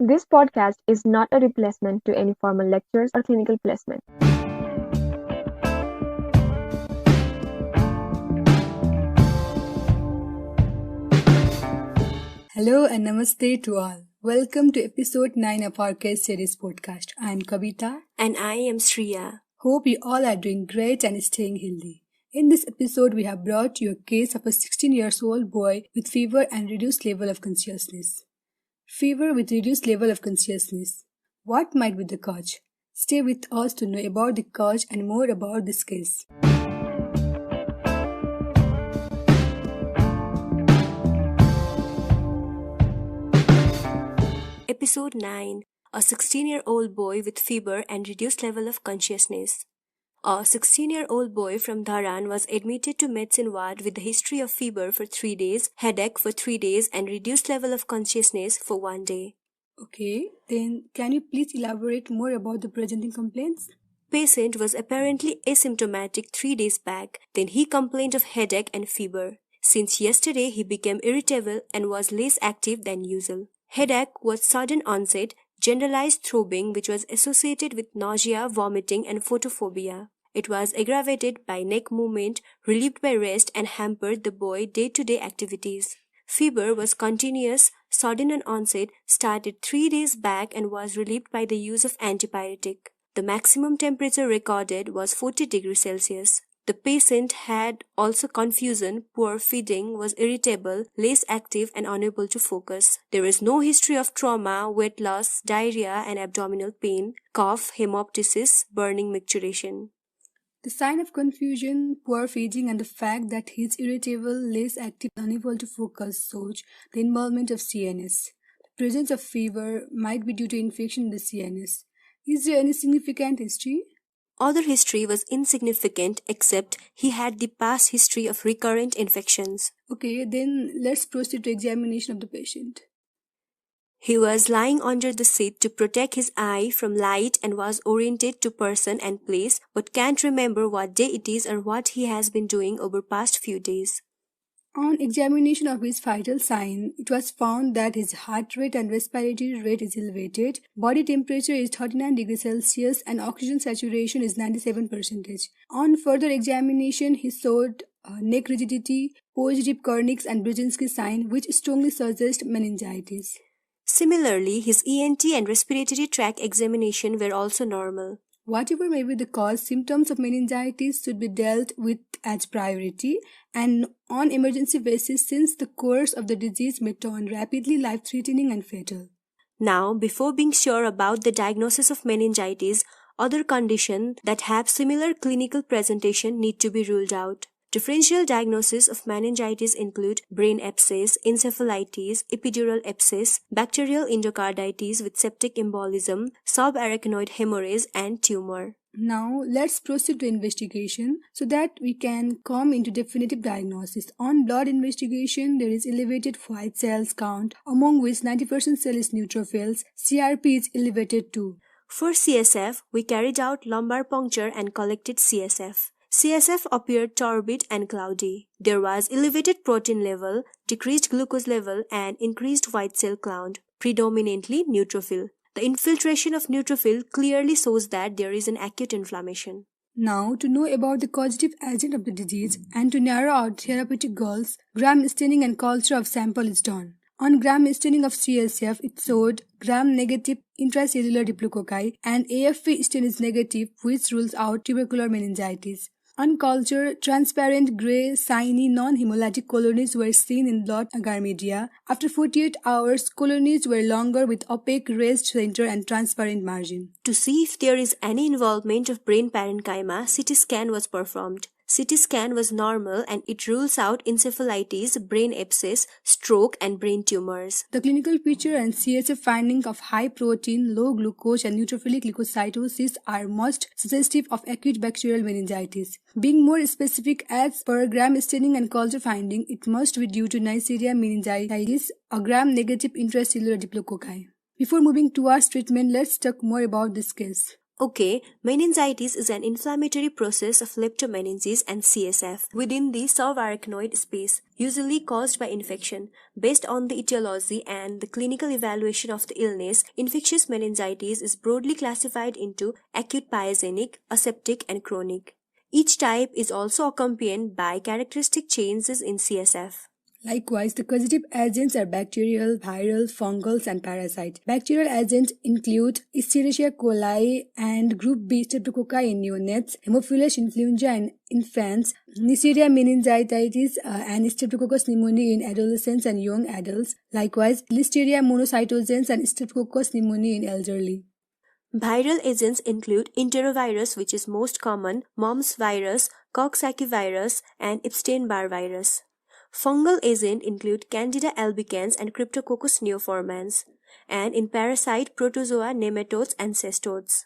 This podcast is not a replacement to any formal lectures or clinical placement. Hello and namaste to all. Welcome to episode 9 of our case series podcast. I am Kavita. And I am Shreya. Hope you all are doing great and staying healthy. In this episode, we have brought you a case of a 16-year-old boy with fever and reduced level of consciousness. Fever with reduced level of consciousness. What might be the cause? Stay with us to know about the cause and more about this case. Episode 9. A 16-year-old boy with fever and reduced level of consciousness. A 16-year-old boy from Dharan was admitted to medicine ward with a history of fever for 3 days, headache for 3 days and reduced level of consciousness for 1 day. Okay, then can you please elaborate more about the presenting complaints? Patient was apparently asymptomatic 3 days back, then he complained of headache and fever. Since yesterday he became irritable and was less active than usual. Headache was sudden onset, generalized throbbing which was associated with nausea, vomiting and photophobia. It was aggravated by neck movement, relieved by rest and hampered the boy's day-to-day activities. Fever was continuous, sudden in onset, started 3 days back and was relieved by the use of antipyretic. The maximum temperature recorded was 40 degrees Celsius. The patient had also confusion, poor feeding, was irritable, less active and unable to focus. There is no history of trauma, weight loss, diarrhea and abdominal pain, cough, hemoptysis, burning micturition. The sign of confusion, poor feeding and the fact that he is irritable, less active, unable to focus shows the involvement of CNS. The presence of fever might be due to infection in the CNS. Is there any significant history? Other history was insignificant except he had the past history of recurrent infections. Okay, then let's proceed to examination of the patient. He was lying under the seat to protect his eye from light and was oriented to person and place but can't remember what day it is or what he has been doing over past few days. On examination of his vital sign, it was found that his heart rate and respiratory rate is elevated, body temperature is 39 degrees Celsius and oxygen saturation is 97%. On further examination, he showed neck rigidity, post-rib Kernicks and Brzezinski sign which strongly suggest meningitis. Similarly, his ENT and respiratory tract examination were also normal. Whatever may be the cause, symptoms of meningitis should be dealt with as priority and on emergency basis since the course of the disease may turn rapidly life-threatening and fatal. Now, before being sure about the diagnosis of meningitis, other conditions that have similar clinical presentation need to be ruled out. Differential diagnosis of meningitis include brain abscess, encephalitis, epidural abscess, bacterial endocarditis with septic embolism, subarachnoid hemorrhage and tumor. Now, let's proceed to investigation so that we can come into definitive diagnosis. On blood investigation, there is elevated white cells count, among which 90% cell is neutrophils. CRP is elevated too. For CSF, we carried out lumbar puncture and collected CSF. CSF appeared turbid and cloudy. There was elevated protein level, decreased glucose level and increased white cell count, predominantly neutrophil. The infiltration of neutrophil clearly shows that there is an acute inflammation. Now, to know about the causative agent of the disease and to narrow out therapeutic goals, gram staining and culture of sample is done. On gram staining of CSF, it showed gram-negative intracellular diplococci and AFP stain is negative, which rules out tubercular meningitis. On culture, transparent grey, shiny, non-hemolytic colonies were seen in blood agar media. After 48 hours, colonies were longer with opaque raised center and transparent margin. To see if there is any involvement of brain parenchyma, CT scan was performed. CT scan was normal and it rules out encephalitis, brain abscess, stroke and brain tumors. The clinical picture and CSF finding of high protein, low glucose and neutrophilic leukocytosis are most suggestive of acute bacterial meningitis. Being more specific, as per gram staining and culture finding, it must be due to Neisseria meningitis, a gram-negative intracellular diplococci. Before moving towards treatment, let's talk more about this case. Okay, meningitis is an inflammatory process of leptomeninges and CSF within the subarachnoid space, usually caused by infection. Based on the etiology and the clinical evaluation of the illness, infectious meningitis is broadly classified into acute pyogenic, aseptic, and chronic. Each type is also accompanied by characteristic changes in CSF. Likewise, the causative agents are bacterial, viral, fungal, and parasite. Bacterial agents include Escherichia coli and group B streptococci in neonates, Haemophilus influenza in infants, Neisseria meningitis and Streptococcus pneumoniae in adolescents and young adults. Likewise, Listeria monocytogenes and Streptococcus pneumoniae in elderly. Viral agents include enterovirus, which is most common, mumps virus, Coxsackie virus, and Epstein-Barr virus. Fungal agents include Candida albicans and Cryptococcus neoformans, and in parasite, protozoa, nematodes, and cestodes.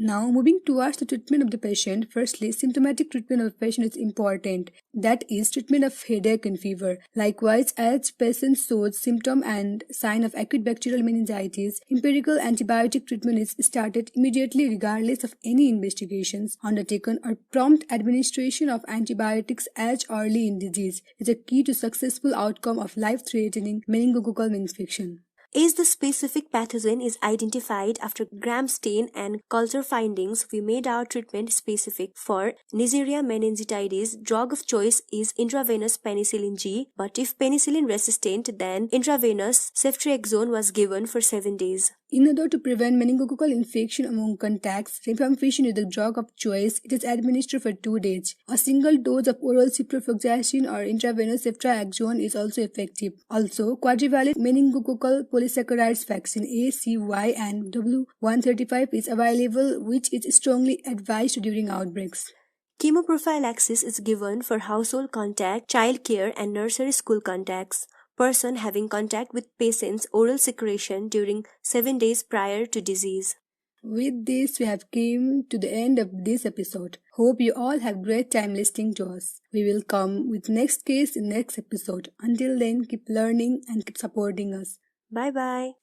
Now, moving towards the treatment of the patient, firstly, symptomatic treatment of the patient is important. That is, treatment of headache and fever. Likewise, as patient shows symptom and sign of acute bacterial meningitis, empirical antibiotic treatment is started immediately regardless of any investigations undertaken, or prompt administration of antibiotics as early in disease is a key to successful outcome of life-threatening meningococcal infection. As the specific pathogen is identified after gram stain and culture findings, we made our treatment specific. For Neisseria meningitis, drug of choice is intravenous penicillin G, but if penicillin resistant, then intravenous ceftriaxone was given for 7 days. In order to prevent meningococcal infection among contacts, rifampicin is the drug of choice. It is administered for 2 days. A single dose of oral ciprofloxacin or intravenous ceftriaxone is also effective. Also, quadrivalent meningococcal polysaccharides vaccine A, C, Y and W135 is available, which is strongly advised during outbreaks. Chemoprophylaxis is given for household contact, child care and nursery school contacts. Person having contact with patient's oral secretion during 7 days prior to disease. With this, we have come to the end of this episode. Hope you all have great time listening to us. We will come with next case in next episode. Until then, keep learning and keep supporting us. Bye-bye.